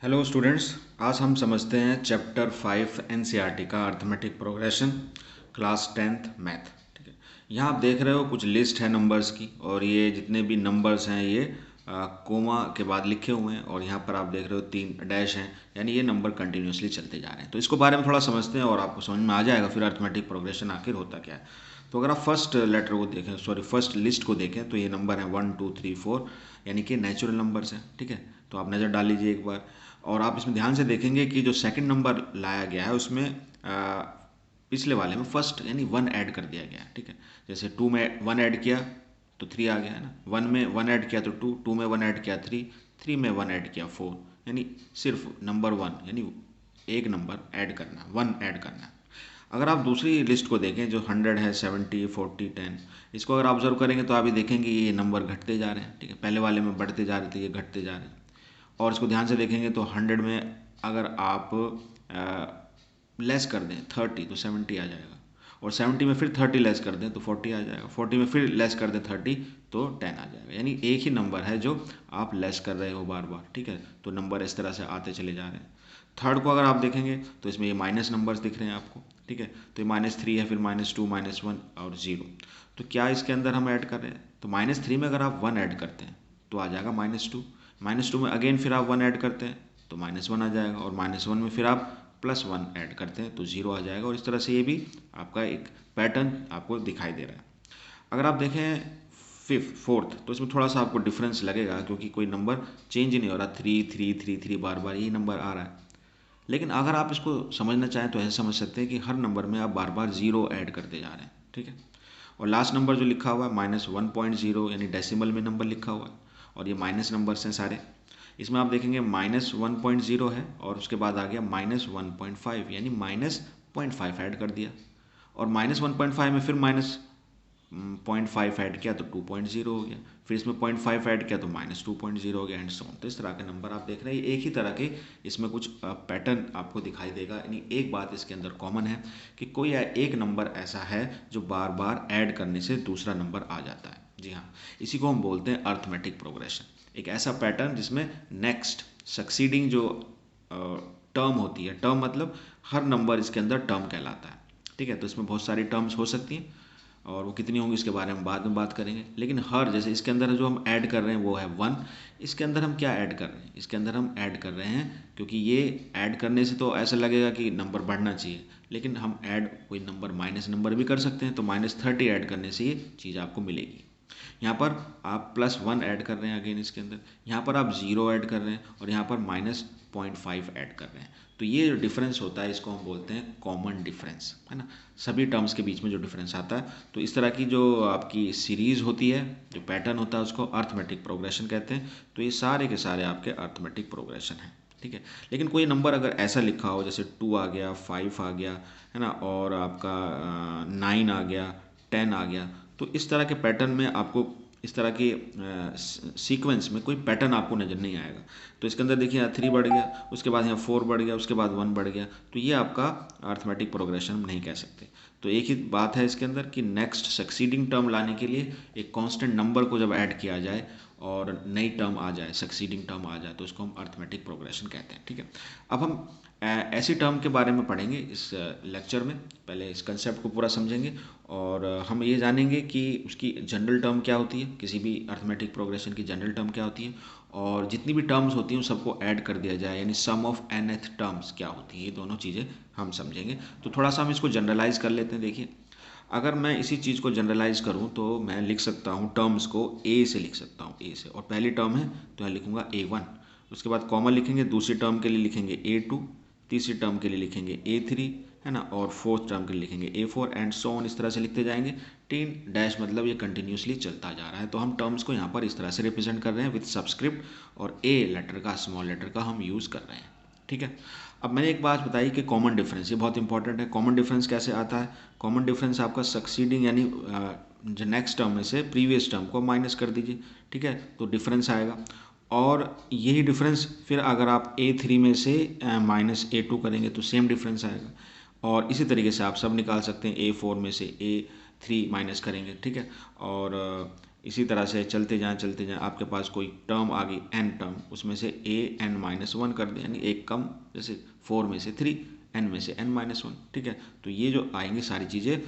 Hello students, आज हम समझते हैं चैप्टर 5 एनसीईआरटी का arithmetic progression class 10th math. ठीक है, यहाँ आप देख रहे हो कुछ लिस्ट है नंबर्स की, और ये जितने भी नंबर्स हैं ये कोमा के बाद लिखे हुए हैं, और यहाँ पर आप देख रहे हो 3 डैश हैं, यानी ये नंबर कंटिन्यूसली चलते जा रहे हैं। तो इसको बारे में थोड़ा समझते हैं और आपको समझ में आ जाएगा फिर अर्थमेटिक प्रोग्रेशन आखिर होता क्या है। तो अगर आप फर्स्ट लिस्ट को देखें तो ये नंबर है 1 2 3 4, यानी कि नेचुरल नंबर्स हैं। ठीक है, तो आप नज़र डाल लीजिए एक बार, और आप इसमें ध्यान से देखेंगे कि जो सेकंड नंबर लाया गया है उसमें पिछले वाले में फर्स्ट यानी 1 ऐड कर दिया गया है। ठीक है, जैसे 2 में 1 ऐड किया तो 3 आ गया है ना, 1 में 1 ऐड किया तो 2, 2 में 1 ऐड किया 3, 3 में 1 ऐड किया 4, यानी सिर्फ नंबर 1 यानी एक नंबर ऐड करना है, 1 ऐड करना है। अगर आप दूसरी लिस्ट को देखें जो 100 है, 70 40 10, इसको अगर ऑब्जर्व करेंगे तो आप ये देखेंगे ये नंबर घटते जा रहे हैं। ठीक है, पहले वाले में बढ़ते जा रहे थे, ये घटते जा रहे हैं। और इसको ध्यान से देखेंगे तो 100 में अगर आप लेस कर दें 30 तो 70 आ जाएगा, और 70 में फिर 30 लेस कर दें तो 40 आ जाएगा, 40 में फिर लेस कर दें 30 तो 10 आ जाएगा। यानी एक ही नंबर है जो आप लेस कर रहे हो बार बार। ठीक है, तो नंबर इस तरह से आते चले जा रहे हैं। थर्ड को अगर आप देखेंगे तो इसमें ये माइनस नंबर्स दिख रहे हैं आपको। ठीक है, तो ये -3 है, फिर -2 -1 और 0। तो क्या इसके अंदर हम ऐड कर रहे हैं, तो -3 में अगर आप 1 ऐड करते हैं तो आ जाएगा -2, -2 में अगेन फिर आप 1 ऐड करते हैं तो -1 आ जाएगा, और -1 में फिर आप +1 ऐड करते हैं तो 0 आ जाएगा। और इस तरह से ये भी आपका एक पैटर्न आपको दिखाई दे रहा है। अगर आप देखें फोर्थ, तो इसमें थोड़ा सा आपको डिफरेंस लगेगा क्योंकि कोई नंबर चेंज नहीं हो रहा, 3 3 3 3 बार बार यही नंबर आ रहा है। लेकिन अगर आप इसको समझना चाहें तो ऐसे समझ सकते हैं कि हर नंबर में आप बार बार 0 ऐड करते जा रहे हैं। ठीक है, और लास्ट नंबर जो लिखा हुआ है -1.0 यानी डेसिमल में नंबर लिखा हुआ है, और ये माइनस नंबर्स हैं सारे। इसमें आप देखेंगे -1.0 है, और उसके बाद आ गया -1.5 यानी -0.5 ऐड कर दिया, और -1.5 में फिर -0.5 ऐड किया तो 2.0 हो गया, फिर इसमें 0.5 ऐड किया तो -2.0 हो गया, एंड सो ऑन। तो इस तरह के नंबर आप देख रहे हैं, एक ही तरह के इसमें कुछ पैटर्न आपको दिखाई देगा। यानी एक बात इसके अंदर कॉमन है कि कोई एक नंबर ऐसा है जो बार बार ऐड करने से दूसरा नंबर आ जाता है। जी हाँ, इसी को हम बोलते हैं अर्थमेटिक प्रोग्रेशन। एक ऐसा पैटर्न जिसमें नेक्स्ट सक्सीडिंग जो टर्म होती है, टर्म मतलब हर नंबर इसके अंदर टर्म कहलाता है। ठीक है, तो इसमें बहुत सारी टर्म्स हो सकती हैं, और वो कितनी होंगी इसके बारे में बाद में बात करेंगे। लेकिन हर जैसे इसके अंदर जो हम ऐड कर रहे हैं वो है 1। इसके अंदर हम क्या ऐड कर रहे हैं, इसके अंदर हम ऐड कर रहे हैं, क्योंकि ये ऐड करने से तो ऐसा लगेगा कि नंबर बढ़ना चाहिए, लेकिन हम ऐड कोई नंबर माइनस नंबर भी कर सकते हैं, तो -30 ऐड करने से ये चीज़ आपको मिलेगी। यहाँ पर आप +1 ऐड कर रहे हैं अगेन इसके अंदर, यहाँ पर आप 0 ऐड कर रहे हैं, और यहाँ पर -0.5 ऐड कर रहे हैं। तो ये जो डिफरेंस होता है इसको हम बोलते हैं कॉमन डिफरेंस, है ना, सभी टर्म्स के बीच में जो डिफरेंस आता है। तो इस तरह की जो आपकी सीरीज़ होती है, जो पैटर्न होता है, उसको अर्थमेटिक प्रोग्रेशन कहते हैं। तो ये सारे के सारे आपके अर्थमेटिक प्रोग्रेशन हैं। ठीक है, लेकिन कोई नंबर अगर ऐसा लिखा हो जैसे 2 आ गया, 5 आ गया, है ना, और आपका 9 आ गया, 10 आ गया, तो इस तरह के पैटर्न में आपको इस तरह के सीक्वेंस में कोई पैटर्न आपको नज़र नहीं आएगा। तो इसके अंदर देखिए यहाँ 3 बढ़ गया, उसके बाद यहाँ 4 बढ़ गया, उसके बाद 1 बढ़ गया, तो ये आपका अर्थमेटिक प्रोग्रेशन हम नहीं कह सकते। तो एक ही बात है इसके अंदर कि नेक्स्ट सक्सीडिंग टर्म लाने के लिए एक कांस्टेंट नंबर को जब ऐड किया जाए और नई टर्म आ जाए, सक्सीडिंग टर्म आ जाए, तो उसको हम अर्थमेटिक प्रोग्रेशन कहते हैं। ठीक है, अब हम ऐसी टर्म के बारे में पढ़ेंगे इस लेक्चर में। पहले इस कंसेप्ट को पूरा समझेंगे, और हम ये जानेंगे कि उसकी जनरल टर्म क्या होती है, किसी भी अर्थमेटिक प्रोग्रेशन की जनरल टर्म क्या होती है, और जितनी भी टर्म्स होती हैं उन सबको ऐड कर दिया जाए, यानी सम ऑफ nth टर्म्स क्या होती है, ये दोनों चीज़ें हम समझेंगे। तो थोड़ा सा हम इसको जनरलाइज कर लेते हैं। देखिए, अगर मैं इसी चीज़ को जनरलाइज करूँ तो मैं लिख सकता हूँ टर्म्स को ए से लिख सकता हूँ, ए से, और पहली टर्म है तो यहाँ लिखूँगा A1, उसके बाद कॉमन लिखेंगे, दूसरी टर्म के लिए लिखेंगे A2, तीसरी टर्म के लिए लिखेंगे A3, है ना, और फोर्थ टर्म के लिए लिखेंगे A4, एंड सो ऑन। इस तरह से लिखते जाएंगे। 3 डैश मतलब ये कंटिन्यूसली चलता जा रहा है। तो हम टर्म्स को यहाँ पर इस तरह से रिप्रेजेंट कर रहे हैं विद सब्सक्रिप्ट, और ए लेटर का, स्मॉल लेटर का हम यूज़ कर रहे हैं। ठीक है, अब मैंने एक बात बताई कि कॉमन डिफरेंस, ये बहुत इंपॉर्टेंट है। कॉमन डिफरेंस कैसे आता है, कॉमन डिफरेंस आपका सक्सीडिंग यानी जो नेक्स्ट टर्म में से प्रीवियस टर्म को माइनस कर दीजिए। ठीक है, तो डिफरेंस आएगा, और यही डिफरेंस फिर अगर आप A3 में से -A2 करेंगे तो सेम डिफरेंस आएगा, और इसी तरीके से आप सब निकाल सकते हैं। A4 में से A3 माइनस करेंगे, ठीक है, और इसी तरह से चलते जाएँ आपके पास कोई टर्म आ गई n टर्म, उसमें से an-1 कर दें, यानी एक कम, जैसे 4 में से 3, n में से n-1, ठीक है। तो ये जो आएंगी सारी चीज़ें,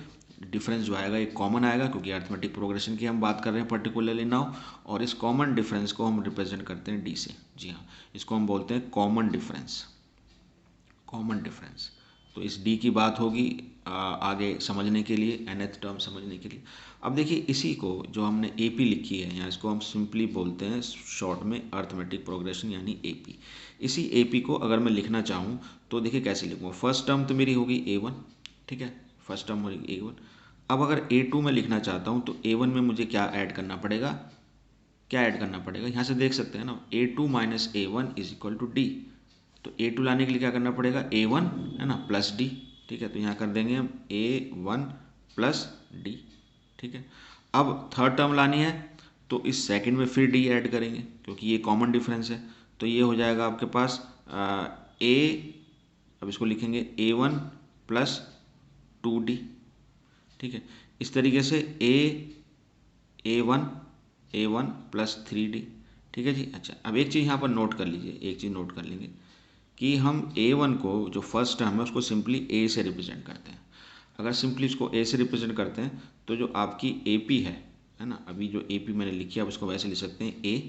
डिफरेंस जो आएगा एक कॉमन आएगा, क्योंकि अर्थमेटिक प्रोग्रेशन की हम बात कर रहे हैं पर्टिकुलरली नाउ, और इस कॉमन डिफरेंस को हम रिप्रेजेंट करते हैं d से। जी हाँ, इसको हम बोलते हैं कॉमन डिफरेंस, कॉमन डिफरेंस। तो इस d की बात होगी आगे समझने के लिए, nth टर्म समझने के लिए। अब देखिए इसी को जो हमने AP लिखी है यहाँ, इसको हम सिंपली बोलते हैं शॉर्ट में अर्थमेटिक प्रोग्रेशन यानी AP। इसी AP को अगर मैं लिखना चाहूँ तो देखिए कैसे लिखूँगा। फर्स्ट टर्म तो मेरी होगी A1, ठीक है, फर्स्ट टर्म होगी A1। अब अगर A2 में लिखना चाहता हूँ तो A1 में मुझे क्या ऐड करना पड़ेगा, क्या ऐड करना पड़ेगा, यहाँ से देख सकते हैं ना, A2 minus A1 is equal to D। तो A2 लाने के लिए क्या करना पड़ेगा, A1 है ना प्लस D, ठीक है। तो यहाँ कर देंगे हम A1 प्लस D, ठीक है। अब थर्ड टर्म लानी है तो इस सेकंड में फिर D ऐड करेंगे, क्योंकि ये कॉमन डिफरेंस है। तो ये हो जाएगा आपके पास अब इसको लिखेंगे A1 प्लस 2D, ठीक है। इस तरीके से A1 प्लस 3D, ठीक है जी। अच्छा, अब एक चीज़ यहाँ पर नोट कर लीजिए, एक चीज़ नोट कर लेंगे कि हम A1 को जो फर्स्ट टर्म है उसको सिंपली A से रिप्रेजेंट करते हैं। अगर सिंपली इसको A से रिप्रेजेंट करते हैं तो जो आपकी AP है ना, अभी जो AP मैंने लिखी है आप उसको वैसे लिख सकते हैं, A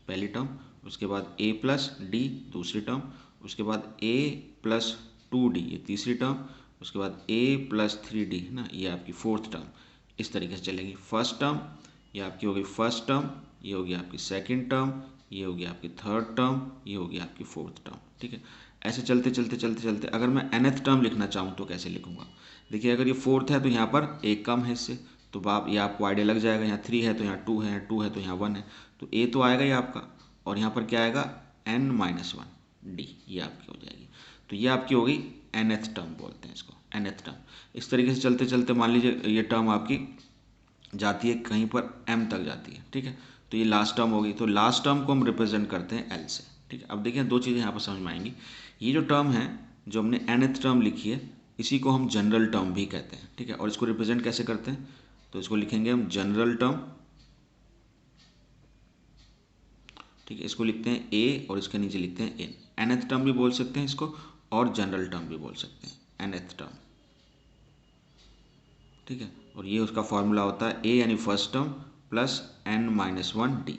पहली टर्म, उसके बाद A प्लस D दूसरी टर्म, उसके बाद A प्लस 2D ये तीसरी टर्म, उसके बाद A प्लस 3D है ना, ये आपकी फोर्थ टर्म। इस तरीके से चलेगी। फर्स्ट टर्म ये आपकी होगी फर्स्ट टर्म, ये होगी आपकी सेकंड टर्म, ये होगी आपकी थर्ड टर्म, ये होगी आपकी फोर्थ टर्म, ठीक है। ऐसे चलते चलते चलते चलते अगर मैं nth टर्म लिखना चाहूँ तो कैसे लिखूँगा। देखिए अगर ये फोर्थ है तो यहाँ पर एक कम है इससे, तो बाप ये आपको आइडिया लग जाएगा, यहाँ 3 है तो यहाँ 2 है, 2 है तो यहाँ 1 है, तो A तो आएगा ही आपका, और यहाँ पर क्या आएगा n-1 D, ये आपकी हो जाएगी। तो ये आपकी होगी nth टर्म, बोलते हैं इसको nth टर्म। इस तरीके से चलते चलते मान लीजिए ये टर्म आपकी जाती है कहीं पर m तक जाती है, ठीक है। तो ये लास्ट टर्म होगी, तो लास्ट टर्म को हम रिप्रेजेंट करते हैं L से, ठीक है। अब देखिए दो चीज़ें यहाँ पर समझ में आएंगी। ये जो टर्म है जो हमने nth टर्म लिखी है, इसी को हम जनरल टर्म भी कहते हैं, ठीक है। और इसको रिप्रेजेंट कैसे करते हैं, तो इसको लिखेंगे हम जनरल टर्म, ठीक है। इसको लिखते हैं A और इसके नीचे लिखते हैं N। nth टर्म भी बोल सकते हैं इसको, और जनरल टर्म भी बोल सकते हैं, nth टर्म, ठीक है। और ये उसका फॉर्मूला होता है A यानी फर्स्ट टर्म प्लस n-1D।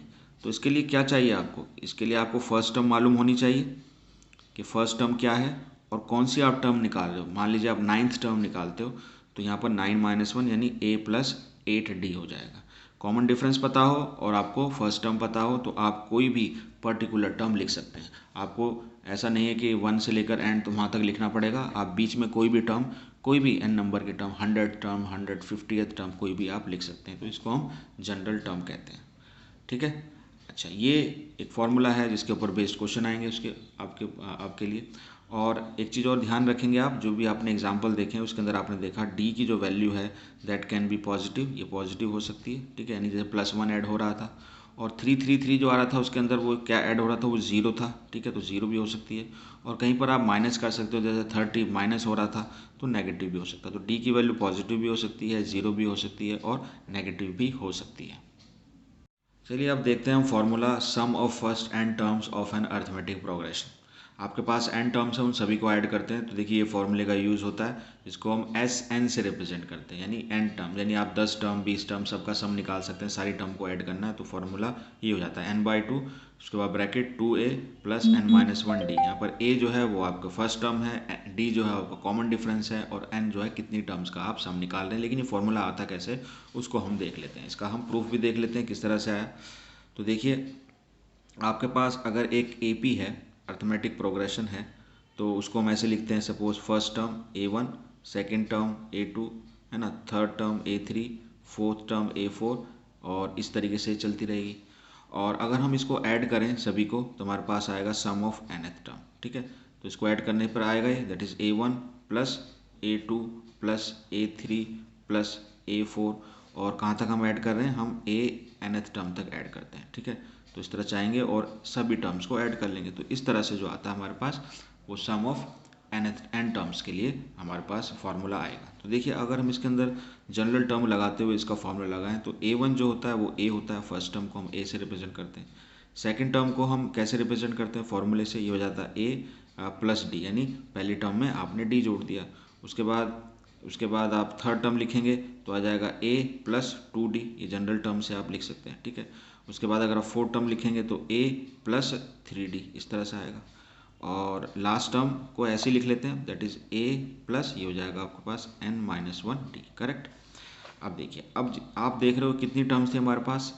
तो इसके लिए क्या चाहिए आपको, इसके लिए आपको फर्स्ट टर्म मालूम होनी चाहिए कि फर्स्ट टर्म क्या है और कौन सी आप टर्म निकाल रहे हो। मान लीजिए आप 9th टर्म निकालते हो तो यहाँ पर 9-1 यानी A प्लस 8D हो जाएगा। कॉमन डिफरेंस पता हो और आपको फर्स्ट टर्म पता हो तो आप कोई भी पर्टिकुलर टर्म लिख सकते हैं। आपको ऐसा नहीं है कि 1 से लेकर एंड तो वहाँ तक लिखना पड़ेगा, आप बीच में कोई भी टर्म, कोई भी n नंबर के टर्म, 100 टर्म, 150th टर्म, कोई भी आप लिख सकते हैं। तो इसको हम जनरल टर्म कहते हैं, ठीक है। अच्छा, ये एक फॉर्मूला है जिसके ऊपर बेस्ड क्वेश्चन आएंगे उसके आपके लिए। और एक चीज़ और ध्यान रखेंगे आप, जो भी आपने एग्जांपल देखे उसके अंदर आपने देखा D की जो वैल्यू है दैट कैन बी पॉजिटिव, ये पॉजिटिव हो सकती है, ठीक है। यानी जैसे +1 ऐड हो रहा था, और 333 जो आ रहा था उसके अंदर वो क्या ऐड हो रहा था, वो 0 था, ठीक है। तो 0 भी हो सकती है। और कहीं पर आप माइनस कर सकते हो, जैसे 30 माइनस हो रहा था तो नेगेटिव भी हो सकता है। तो D की वैल्यू पॉजिटिव भी हो सकती है, 0 भी हो सकती है, और नेगेटिव भी हो सकती है। चलिए अब देखते हैं हम formula sum of first n terms of an arithmetic progression. आपके पास एन टर्म्स है, उन सभी को ऐड करते हैं। तो देखिए ये फॉर्मूले का यूज़ होता है, इसको हम SN से रिप्रेजेंट करते हैं, यानी एन टर्म, यानी आप 10 टर्म 20 टर्म सबका सम निकाल सकते हैं, सारी टर्म को ऐड करना है। तो फॉर्मूला ये हो जाता है n/2, उसके बाद ब्रैकेट 2A प्लस n-1D। यहाँ पर A जो है वो आपका फर्स्ट टर्म है, D जो है आपका कॉमन डिफरेंस है, और N जो है कितनी टर्म्स का आप सम निकाल रहे हैं। लेकिन ये फॉर्मूला आता कैसे उसको हम देख लेते हैं, इसका हम प्रूफ भी देख लेते हैं किस तरह से आया। तो देखिए आपके पास अगर एक AP है, अर्थमेटिक प्रोग्रेशन है, तो उसको हम ऐसे लिखते हैं, suppose first term A1, second term A2 है ना, third term A3, fourth term A4, और इस तरीके से चलती रहेगी। और अगर हम इसको ऐड करें सभी को तो हमारे पास आएगा सम ऑफ nth टर्म, ठीक है। तो इसको ऐड करने पर आएगा ये, that is A1 plus A2 plus A3 plus A4, और कहाँ तक हम ऐड कर रहे हैं, हम nth टर्म तक ऐड करते हैं, ठीक है। तो इस तरह चाहेंगे और सभी टर्म्स को ऐड कर लेंगे। तो इस तरह से जो आता है हमारे पास वो सम ऑफ एन टर्म्स के लिए हमारे पास फार्मूला आएगा। तो देखिए अगर हम इसके अंदर जनरल टर्म लगाते हुए इसका फार्मूला लगाएं तो A1 जो होता है वो A होता है, फर्स्ट टर्म को हम A से रिप्रेजेंट करते हैं। सेकंड टर्म को हम कैसे रिप्रेजेंट करते हैं, फॉर्मूले से, ये हो जाता है A प्लस डी, यानी पहली टर्म में आपने D जोड़ दिया। उसके बाद आप थर्ड टर्म लिखेंगे तो आ जाएगा A प्लस 2D, ये जनरल टर्म से आप लिख सकते हैं, ठीक है। उसके बाद अगर आप फोर्थ टर्म लिखेंगे तो A प्लस 3D, इस तरह से आएगा। और लास्ट टर्म को ऐसे ही लिख लेते हैं, दैट इज A प्लस, ये हो जाएगा आपके पास n-1D, करेक्ट। अब देखिए, अब आप देख रहे हो कितनी टर्म्स थी हमारे पास,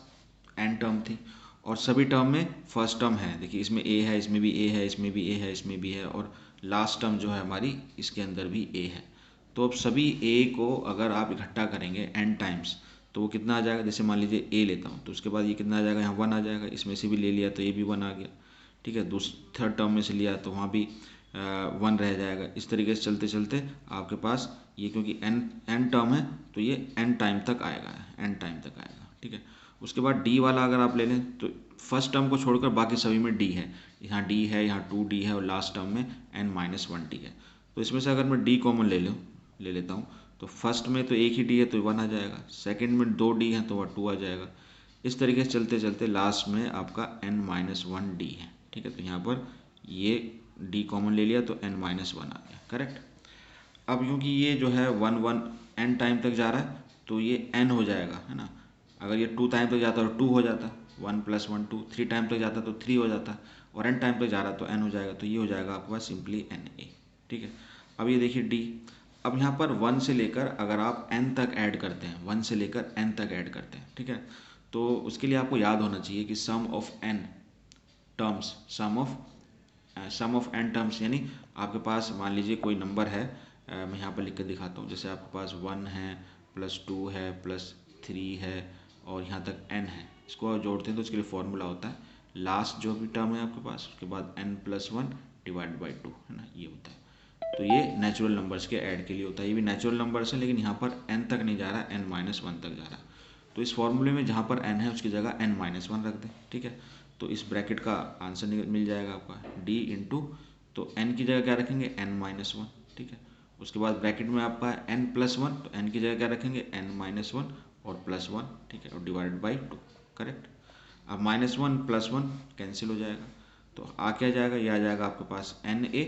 n टर्म थी, और सभी टर्म में फर्स्ट टर्म है। देखिए इसमें A है, इसमें भी A है, इसमें भी A है, इसमें भी है, और लास्ट टर्म जो है हमारी इसके अंदर भी A है। तो अब सभी A को अगर आप इकट्ठा करेंगे n टाइम्स तो वो कितना आ जाएगा, जैसे मान लीजिए A लेता हूँ तो उसके बाद ये कितना आ जाएगा, यहाँ 1 आ जाएगा, इसमें से भी ले लिया तो ये भी 1 आ गया, ठीक है। थर्ड टर्म में से लिया तो वहाँ भी 1 रह जाएगा। इस तरीके से चलते चलते आपके पास ये, क्योंकि n टर्म है तो ये n टाइम तक आएगा, n टाइम तक आएगा, ठीक है। उसके बाद D वाला अगर आप ले लें तो फर्स्ट टर्म को छोड़कर बाकी सभी में D है, यहाँ D है, यहाँ 2D है, और लास्ट टर्म में n-1D है। तो इसमें से अगर मैं D कॉमन ले लेता हूँ तो फर्स्ट में तो एक ही D है तो 1 आ जाएगा, सेकंड में 2 D है तो वह 2 आ जाएगा। इस तरीके से चलते चलते लास्ट में आपका n-1D है, ठीक है। तो यहाँ पर ये D कॉमन ले लिया तो n-1 आ गया, करेक्ट। अब क्योंकि ये जो है 1 n टाइम तक जा रहा है तो ये n हो जाएगा, है ना। अगर ये 2 टाइम तक जाता तो 2 हो जाता, 1 + 1 2, 3 टाइम तक जाता तो 3 हो जाता, और n टाइम तक जा रहा तो n हो जाएगा। तो ये हो जाएगा आपके पास सिंपली NA, ठीक है। अब ये देखिए D, अब यहाँ पर 1 से लेकर अगर आप n तक ऐड करते हैं, 1 से लेकर n तक ऐड करते हैं, ठीक है, तो उसके लिए आपको याद होना चाहिए कि sum of n terms, sum of n terms, यानी आपके पास मान लीजिए कोई नंबर है, मैं यहाँ पर लिख कर दिखाता हूँ, जैसे आपके पास 1 है, +2 है, +3 है, और यहाँ तक n है, इसको जोड़ते हैं तो इसके लिए फॉर्मूला होता है लास्ट जो भी टर्म है आपके पास, उसके बाद n+1 डिवाइड बाई 2, है ना, ये होता है। तो ये नेचुरल नंबर्स के ऐड के लिए होता है, ये भी नेचुरल नंबर्स है, लेकिन यहाँ पर n तक नहीं जा रहा, n-1 तक जा रहा है। तो इस फॉर्मूले में जहाँ पर n है उसकी जगह n-1 रख दें, ठीक है। तो इस ब्रैकेट का आंसर मिल जाएगा आपका D इंटू, तो n की जगह क्या रखेंगे, n-1, ठीक है। उसके बाद ब्रैकेट में आपका n+1, तो n की जगह क्या रखेंगे, n-1 और +1, ठीक है, और डिवाइड बाई 2, करेक्ट। अब -1 +1 कैंसिल हो जाएगा, तो आ क्या जाएगा, ये आ जाएगा आपके पास NA,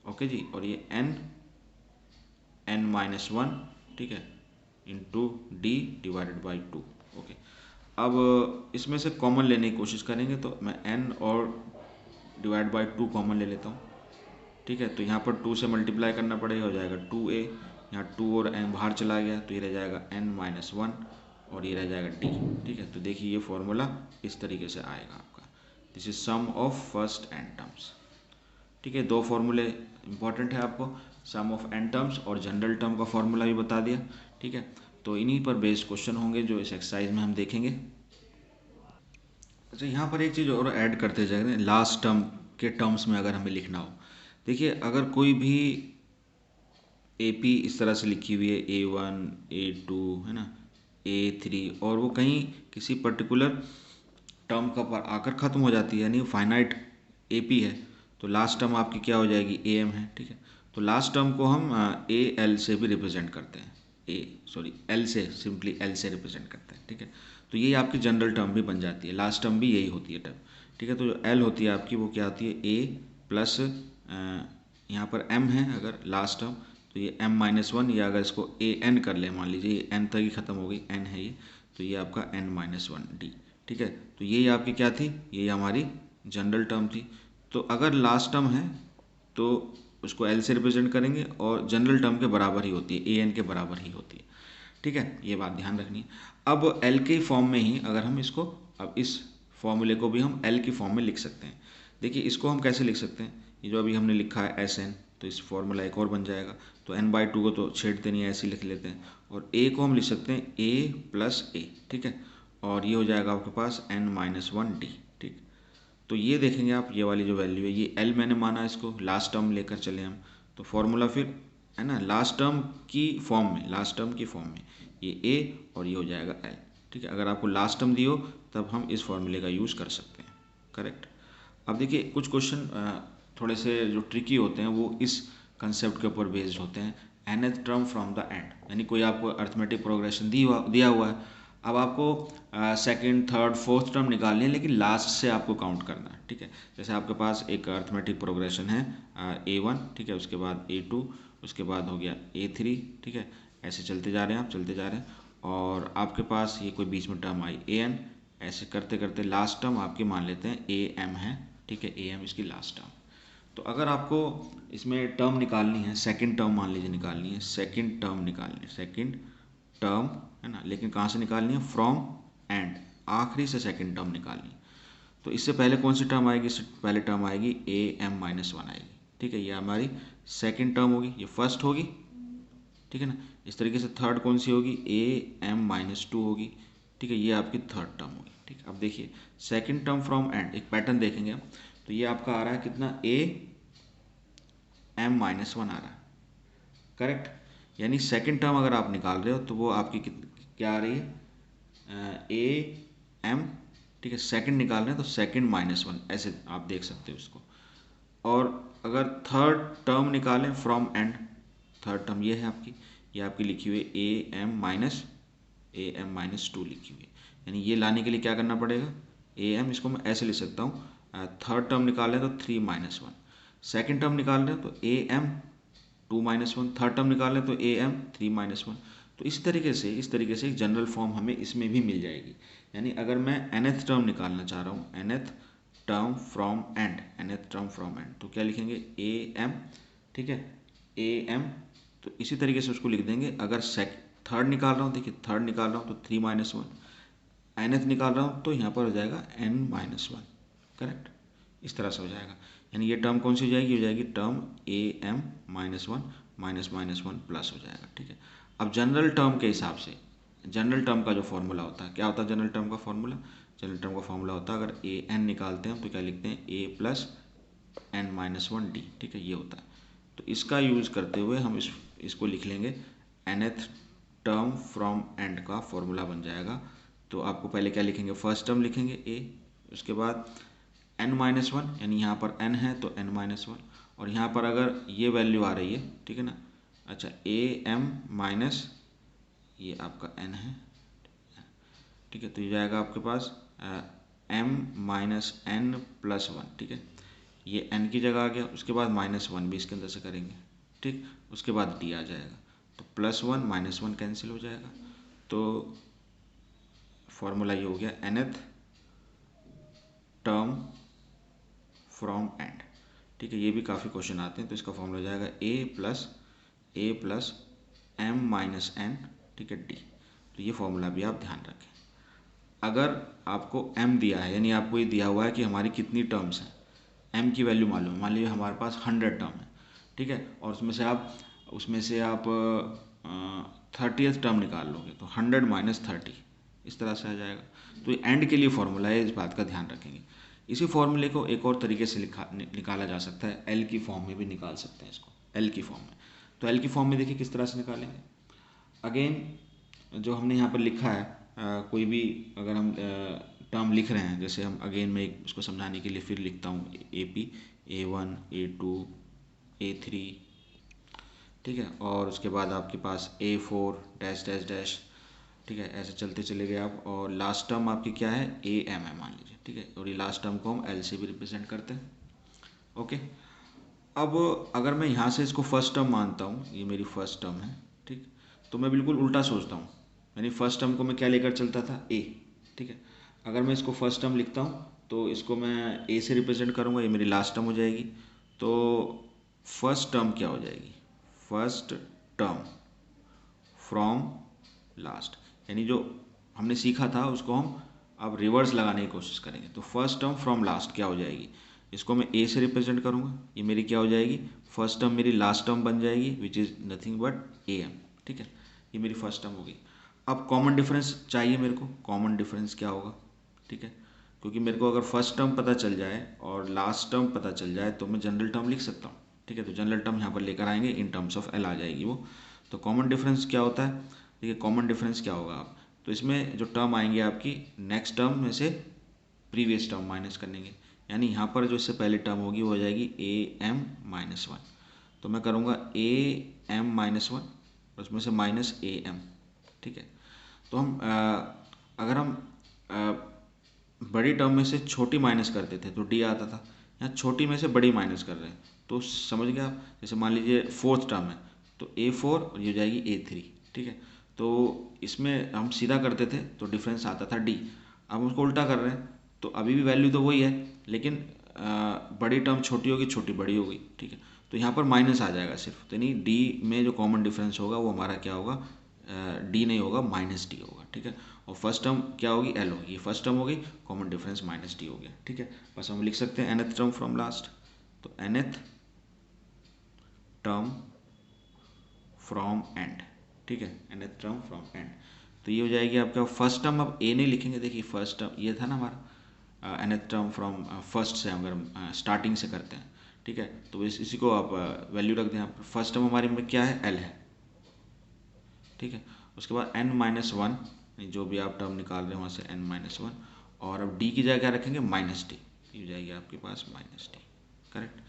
ओके जी, और ये n-1, ठीक है, into D divided by 2, okay. अब इसमें से कॉमन लेने की कोशिश करेंगे तो मैं n और डिवाइड बाई 2 कॉमन ले लेता हूँ, ठीक है। तो यहाँ पर 2 से मल्टीप्लाई करना पड़ेगा, हो जाएगा 2A, यहाँ 2 और n बाहर चला गया तो ये रह जाएगा n-1 और ये रह जाएगा D, ठीक है। तो देखिए ये फॉर्मूला इस तरीके से आएगा आपका, this is sum of first n terms, ठीक है। 2 फॉर्मूले इंपॉर्टेंट है आपको, सम ऑफ n टर्म्स और जनरल टर्म का फॉर्मूला भी बता दिया, ठीक है। तो इन्हीं पर बेस्ड क्वेश्चन होंगे जो इस एक्सरसाइज में हम देखेंगे। अच्छा, यहाँ पर एक चीज़ और ऐड करते जाएंगे, लास्ट टर्म के टर्म्स में अगर हमें लिखना हो, देखिए अगर कोई भी AP इस तरह से लिखी हुई है, A1 A2, है ना, A3, और वो कहीं किसी पर्टिकुलर टर्म का पर आकर ख़त्म हो जाती है, यानी फाइनाइट AP है, तो लास्ट टर्म आपकी क्या हो जाएगी, AM है, ठीक है। तो लास्ट टर्म को हम AL से भी रिप्रेजेंट करते हैं, L से, सिंपली L से रिप्रेजेंट करते हैं, ठीक है। तो ये आपकी जनरल टर्म भी बन जाती है, लास्ट टर्म भी यही होती है टर्म, ठीक है। तो जो L होती है आपकी वो क्या होती है, A प्लस यहाँ पर M है अगर लास्ट टर्म, तो ये m-1, या अगर इसको AN कर ले, मान लीजिए ये n तक ही ख़त्म हो गई, n है ये, तो ये आपका n-1D, ठीक है। तो ये आपकी क्या थी, ये हमारी जनरल टर्म थी। तो अगर लास्ट टर्म है तो उसको L से रिप्रेजेंट करेंगे, और जनरल टर्म के बराबर ही होती है, AN के बराबर ही होती है, ठीक है, ये बात ध्यान रखनी है। अब L के फॉर्म में ही अगर हम इसको, अब इस फॉर्मूले को भी हम L की फॉर्म में लिख सकते हैं। देखिए इसको हम कैसे लिख सकते हैं, ये जो अभी हमने लिखा है SN, तो इस फॉर्मूला एक और बन जाएगा, तो n/2 को तो छेड़ते नहीं है, ऐसे ही लिख लेते हैं, और A को हम लिख सकते हैं A प्लस A, ठीक है, और ये हो जाएगा आपके पास n-1D, ठीक। तो ये देखेंगे आप, ये वाली जो वैल्यू है, ये L मैंने माना, इसको लास्ट टर्म लेकर चले हम, तो फॉर्मूला फिर, है ना, लास्ट टर्म की फॉर्म में ये A और ये हो जाएगा L, ठीक है। अगर आपको लास्ट टर्म दी हो तब हम इस फॉर्मूले का यूज़ कर सकते हैं, करेक्ट। अब देखिए कुछ क्वेश्चन थोड़े से जो ट्रिकी होते हैं वो इस कंसेप्ट के ऊपर बेस्ड होते हैं। nth term from the end, यानी कोई आपको अर्थमेटिक प्रोग्रेशन दिया हुआ है, अब आपको सेकंड थर्ड फोर्थ टर्म निकालनी है, लेकिन लास्ट से आपको काउंट करना है, ठीक है। जैसे आपके पास एक अर्थमेटिक प्रोग्रेशन है A1, ठीक है, उसके बाद A2, उसके बाद हो गया A3, ठीक है, ऐसे चलते जा रहे हैं आप, चलते जा रहे हैं, और आपके पास ये कोई बीच में टर्म आई AN, ऐसे करते करते लास्ट टर्म आपकी मान लेते हैं AM है, ठीक है, AM इसकी लास्ट टर्म। तो अगर आपको इसमें टर्म निकालनी है, सेकंड टर्म मान लीजिए निकालनी है, सेकंड टर्म निकालनी है, सेकंड टर्म है ना, लेकिन कहाँ से निकालनी है, फ्रॉम एंड, आखिरी से सेकंड टर्म निकालनी है। तो इससे पहले कौन सी टर्म आएगी, इससे पहले टर्म आएगी AM-1 आएगी, ठीक है, ये हमारी सेकंड टर्म होगी, ये फर्स्ट होगी, ठीक है ना। इस तरीके से थर्ड कौन सी होगी, AM-2 होगी, ठीक है, ये आपकी थर्ड टर्म होगी, ठीक है। अब देखिए सेकंड टर्म फ्रॉम एंड, एक पैटर्न देखेंगे हम, तो ये आपका आ रहा है कितना, AM-1 आ रहा है, करेक्ट। यानी सेकंड टर्म अगर आप निकाल रहे हो तो वो आपकी क्या आ रही है, AM, ठीक है, सेकंड निकाल रहे हैं तो सेकंड-1, ऐसे आप देख सकते हो इसको। और अगर थर्ड टर्म निकालें फ्रॉम एंड, थर्ड टर्म ये है आपकी, ये आपकी लिखी हुई AM-2 लिखी हुई है, यानी ये लाने के लिए क्या करना पड़ेगा, AM, इसको मैं ऐसे लिख सकता हूँ, थर्ड टर्म निकाल रहे हैं तो 3-1, सेकंड टर्म निकाल रहे हैं तो AM-2-1, थर्ड टर्म निकाल रहे हैं तो AM-3-1। तो इस तरीके से एक जनरल फॉर्म हमें इसमें भी मिल जाएगी। यानी अगर मैं nth टर्म निकालना चाह रहा हूँ, nth टर्म फ्रॉम एंड, तो क्या लिखेंगे, AM, ठीक है, AM, तो इसी तरीके से उसको लिख देंगे। अगर थर्ड निकाल रहा हूँ, देखिए थर्ड निकाल रहा हूँ तो 3-1, nth निकाल रहा हूँ तो यहाँ पर हो जाएगा n-1, करेक्ट, इस तरह से हो जाएगा। यानी ये टर्म कौन सी हो जाएगी, टर्म AM-1 -1 प्लस हो जाएगा, ठीक है। अब जनरल टर्म के हिसाब से, जनरल टर्म का जो फॉर्मूला होता है, क्या होता है जनरल टर्म का फॉर्मूला, जनरल टर्म का फॉर्मूला होता है, अगर AN निकालते हैं तो क्या लिखते हैं, A + n-1D, ठीक है, ये होता है। तो इसका यूज़ करते हुए हम इसको लिख लेंगे, nth टर्म फ्रॉम एंड का फॉर्मूला बन जाएगा। तो आपको पहले क्या लिखेंगे, फर्स्ट टर्म लिखेंगे A, उसके बाद n-1, यानी यहाँ पर n है तो n-1, और यहाँ पर अगर ये वैल्यू आ रही है, ठीक है ना, अच्छा AM- ये आपका n है, ठीक है, तो ये जाएगा आपके पास m-n+1, ठीक है, ये n की जगह आ गया, उसके बाद -1 भी इसके अंदर से करेंगे, ठीक, उसके बाद d आ जाएगा, तो +1 -1 कैंसिल हो जाएगा। तो फॉर्मूला ये हो गया, nth टर्म फ्रॉम एंड, ठीक है, ये भी काफ़ी क्वेश्चन आते हैं, तो इसका फॉर्मूला हो जाएगा A + m-n, ठीक है, D। तो ये फॉर्मूला भी आप ध्यान रखें। अगर आपको m दिया है, यानी आपको ये दिया हुआ है कि हमारी कितनी टर्म्स हैं, m की वैल्यू मालूम है, मान लीजिए हमारे पास 100 टर्म है, ठीक है, और उसमें से आप 30th टर्म निकाल लोगे तो 100 - 30, इस तरह से आ जाएगा। तो ये एंड के लिए फॉर्मूला है, इस बात का ध्यान रखेंगे। इसी फॉर्मूले को एक और तरीके से निकाला जा सकता है, एल की फॉर्म में भी निकाल सकते हैं इसको, एल की फॉर्म में। तो एल की फॉर्म में देखिए किस तरह से निकालेंगे। अगेन जो हमने यहाँ पर लिखा है, कोई भी अगर हम टर्म लिख रहे हैं, जैसे हम अगेन मैं इसको समझाने के लिए फिर लिखता हूँ AP, A1, A2, A3, ठीक है, और उसके बाद आपके पास A4 डैश डैश डैश, ठीक है, ऐसे चलते चले गए आप, और लास्ट टर्म आपकी क्या है, AM है मान लीजिए, ठीक है, और ये लास्ट टर्म को हम L से भी रिप्रेजेंट करते हैं, ओके। अब अगर मैं यहाँ से इसको फर्स्ट टर्म मानता हूँ, ये मेरी फर्स्ट टर्म है, ठीक, तो मैं बिल्कुल उल्टा सोचता हूँ, यानी फर्स्ट टर्म को मैं क्या लेकर चलता था, A, ठीक है। अगर मैं इसको फर्स्ट टर्म लिखता हूँ तो इसको मैं A से रिप्रेजेंट करूँगा, ये मेरी लास्ट टर्म हो जाएगी। तो फर्स्ट टर्म क्या हो जाएगी, फर्स्ट टर्म फ्रॉम लास्ट, यानी जो हमने सीखा था उसको हम अब रिवर्स लगाने की कोशिश करेंगे। तो फर्स्ट टर्म फ्रॉम लास्ट क्या हो जाएगी, इसको मैं A से रिप्रेजेंट करूँगा, ये मेरी क्या हो जाएगी, फर्स्ट टर्म मेरी लास्ट टर्म बन जाएगी, which is nothing but AM, ठीक है, ये मेरी फर्स्ट टर्म होगी। अब कॉमन डिफरेंस चाहिए मेरे को, कॉमन डिफरेंस क्या होगा, ठीक है, क्योंकि मेरे को अगर फर्स्ट टर्म पता चल जाए और लास्ट टर्म पता चल जाए तो मैं जनरल टर्म लिख सकता हूँ, ठीक है। तो जनरल टर्म यहाँ पर लेकर आएंगे, इन टर्म्स ऑफ L आ जाएगी वो। तो कॉमन डिफरेंस क्या होता है, देखिए कॉमन डिफरेंस क्या होगा आप, तो इसमें जो टर्म आएंगे आपकी नेक्स्ट टर्म में से प्रीवियस टर्म माइनस करेंगे, यानी यहाँ पर जो इससे पहले टर्म होगी वो हो जाएगी AM-1। तो मैं करूँगा AM-1 और उसमें से माइनस AM, ठीक है। तो हम अगर हम बड़ी टर्म में से छोटी माइनस करते थे तो D आता था, यहाँ छोटी में से बड़ी माइनस कर रहे हैं तो समझ गया आप। जैसे मान लीजिए फोर्थ टर्म है तो A4 और ये हो जाएगी A3, ठीक है। तो इसमें हम सीधा करते थे तो डिफरेंस आता था D, अब हम उसको उल्टा कर रहे हैं तो अभी भी वैल्यू तो वही है, लेकिन बड़ी टर्म छोटी होगी, छोटी बड़ी होगी, ठीक है। तो यहाँ पर माइनस आ जाएगा सिर्फ, तो नहीं D में जो कॉमन डिफरेंस होगा वो हमारा क्या होगा, D नहीं होगा, माइनस D होगा, ठीक है। और फर्स्ट टर्म क्या होगी, L होगी, ये फर्स्ट टर्म होगी, कॉमन डिफरेंस माइनस D हो गया, ठीक है। बस हम लिख सकते हैं nth टर्म फ्रॉम लास्ट, तो nth टर्म फ्रॉम एंड, ठीक है, nth टर्म फ्रॉम एंड। तो ये हो जाएगी आपका फर्स्ट टर्म, अब A नहीं लिखेंगे, देखिए फर्स्ट टर्म ये था ना हमारा nth टर्म फ्रॉम फर्स्ट से, अगर हम स्टार्टिंग से करते हैं, ठीक है। तो इसी को आप वैल्यू रख दें यहाँ पर। फर्स्ट टर्म हमारे में क्या है, L है, ठीक है। उसके बाद n-1, जो भी आप टर्म निकाल रहे हैं वहाँ से n-1, और अब D की जगह क्या रखेंगे, -D, ये हो जाएगी आपके पास -D, करेक्ट।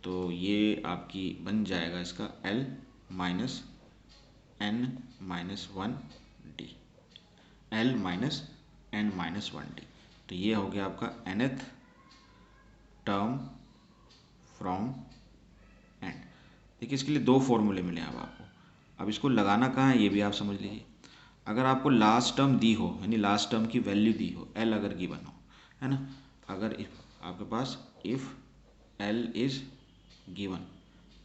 तो ये आपकी बन जाएगा इसका L minus n-1D, L minus n-1D। तो ये हो गया आपका nth टर्म फ्रॉम एंड। देखिए इसके लिए दो फॉर्मूले मिले हैं अब आपको, अब इसको लगाना कहाँ है ये भी आप समझ लीजिए। अगर आपको लास्ट टर्म दी हो, यानी लास्ट टर्म की वैल्यू दी हो, L अगर गिवन हो, है ना, अगर आपके पास इफ़ L इज़ गिवन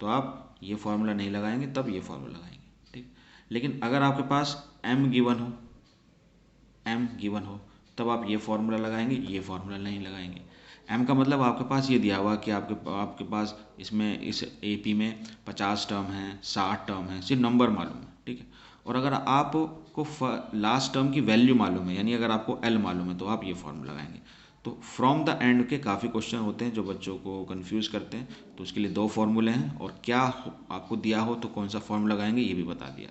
तो आप ये फार्मूला नहीं लगाएंगे, तब ये फार्मूला लगाएंगे, ठीक। लेकिन अगर आपके पास M गिवन हो तब आप ये फार्मूला लगाएंगे, ये फार्मूला नहीं लगाएंगे। M का मतलब आपके पास ये दिया हुआ कि आपके पास इसमें इस AP में 50 टर्म हैं, 60 टर्म हैं, सिर्फ नंबर मालूम है, ठीक है। और अगर आपको लास्ट टर्म की वैल्यू मालूम है, यानी अगर आपको L मालूम है, तो आप ये फार्मूला लगाएंगे। तो फ्रॉम द एंड के काफ़ी क्वेश्चन होते हैं जो बच्चों को कंफ्यूज करते हैं, तो उसके लिए दो फार्मूले हैं, और क्या आपको दिया हो तो कौन सा फार्मूला लगाएंगे ये भी बता दिया।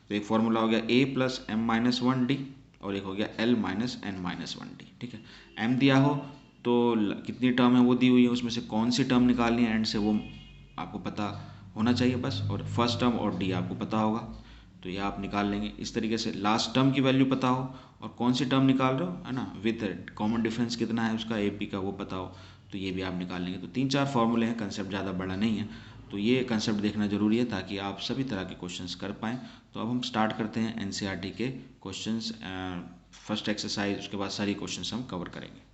तो एक फार्मूला हो गया A + m-1D, और एक हो गया L - n-1D, ठीक है। M दिया हो तो कितनी टर्म है वो दी हुई है, उसमें से कौन सी टर्म निकालनी है एंड से वो आपको पता होना चाहिए बस, और फर्स्ट टर्म और D आपको पता होगा तो ये आप निकाल लेंगे। इस तरीके से लास्ट टर्म की वैल्यू पता हो और कौन सी टर्म निकाल रहे हो, है ना, विद कॉमन डिफरेंस कितना है उसका AP का वो पता हो, तो ये भी आप निकाल लेंगे। तो 3-4 फार्मूले हैं, कंसेप्ट ज़्यादा बड़ा नहीं है, तो ये कंसेप्ट देखना जरूरी है ताकि आप सभी तरह के क्वेश्चंस कर पाएँ। तो अब हम स्टार्ट करते हैं NCERT के क्वेश्चंस, फर्स्ट एक्सरसाइज, उसके बाद सारी क्वेश्चंस हम कवर करेंगे।